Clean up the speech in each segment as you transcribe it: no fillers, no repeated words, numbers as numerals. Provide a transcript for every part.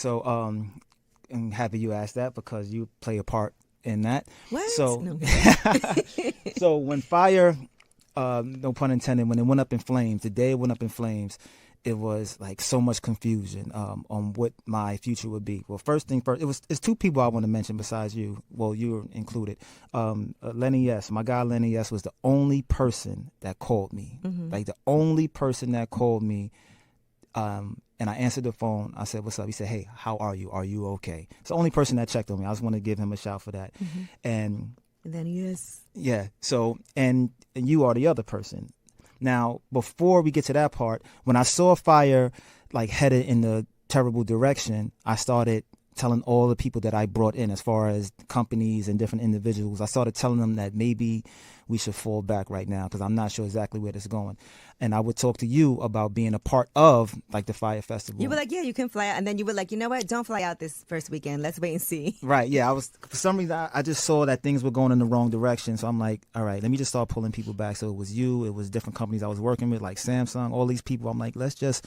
So, I'm happy you asked that because you play a part in that. What? So, No. so when Fyre, no pun intended, when it went up in flames, the day it went up in flames, it was like so much confusion on what my future would be. Well, first thing first, it's two people I want to mention besides you. Well, you were included. Lenny S. My guy Lenny S. was the only person that called me. Like the only person that called me. And I answered the phone. I said, "What's up?" He said, "Hey, how are you? Are you okay?" It's the only person that checked on me. I just want to give him a shout for that. And then yes. yeah, so and you are the other person. Now, before we get to that part, when I saw Fyre like headed in the terrible direction, I started telling all the people that I brought in, as far as companies and different individuals, I started telling them that maybe we should fall back right now because I'm not sure exactly where this is going. And I would talk to you about being a part of like the Fyre Festival. You were like, yeah, you can fly out. And then you were like, you know what? Don't fly out this first weekend. Let's wait and see. Right. Yeah. For some reason, I just saw that things were going in the wrong direction. So I'm like, all right, let me just start pulling people back. So it was you. It was different companies I was working with, like Samsung, all these people. I'm like, let's just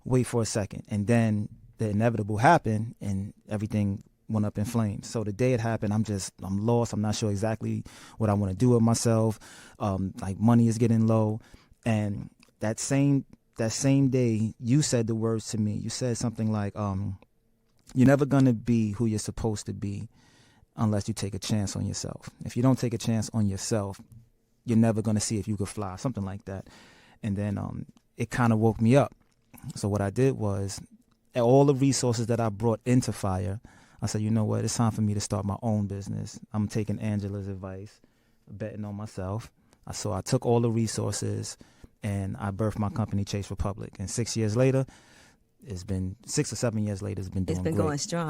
wait for a second. And then the inevitable happened and everything went up in flames. So the day it happened, I'm lost. I'm not sure exactly what I want to do with myself. Like money is getting low. And that same day, you said the words to me. You said something like, you're never going to be who you're supposed to be unless you take a chance on yourself. If you don't take a chance on yourself, you're never going to see if you could fly, something like that. And then it kind of woke me up. So what I did was, all the resources that I brought into Fyre, I said, you know what, it's time for me to start my own business. I'm taking Angela's advice, betting on myself. So I took all the resources and I birthed my company, Chase Republic. And 6 years later, 6 or 7 years later, it's been doing great. Going strong.